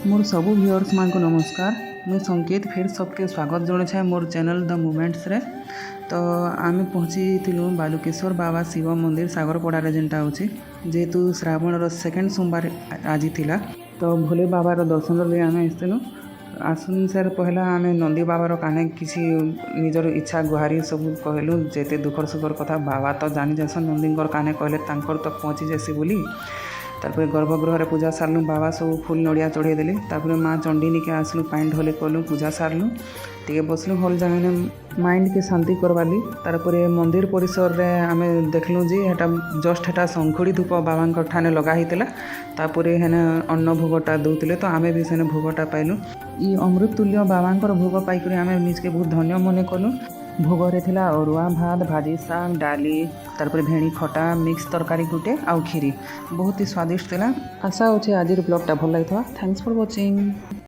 मोर सबू व्यूअर्स मान को नमस्कार। मुझे संकेत फिर सबके स्वागत जनाए मोर चैनल द मूमेंट्स रे। तो आम पहुँची बालुकेश्वर बाबा शिव मंदिर सागरपड़ारे जेनटा होची जेहेतु श्रावण सेकेंड सोमवार आज थिला। तो भोले बाबार दर्शन लिए आम आसलु आसन सार पहला आम नंदी बाबार काने किसी निजर इच्छा गुहारी सब कहलु जेते दुखर सुखर कथा बाबा तो जानी जासन नंदीकर काने कहले तांकर तक पहुँची जासी बोली। तापर गर्भगृह पूजा सारूँ बाबा सब फुल नड़िया चढ़े देली। तापर माँ चंडी निके आसलु पानी ढोले कलु पूजा सारूँ टे बसलु हल जगह माइंड के शांति करवाली। तार मंदिर परिसर रे आमे देखलु जे हेटा जस्ट हेटा शंखुड़ी धूप बाबा ठाने लगा होता। तापर हेने अन्न भोगटा दौले तो आमे भी सेने भोगटा पाइलु। ई अमृत तुल्य बाबा भोग पाइक आमे निजके बहुत धन्य मन कलु। भोगरे थिला अरुआ भात भाजी साग डाली तारपर भेणी खटा मिक्स तरकारी गुटे आउ खीरी बहुत ही स्वादिष्ट थिला। आशा होचे आज ब्लॉगटा भल लगी। Thanks for watching.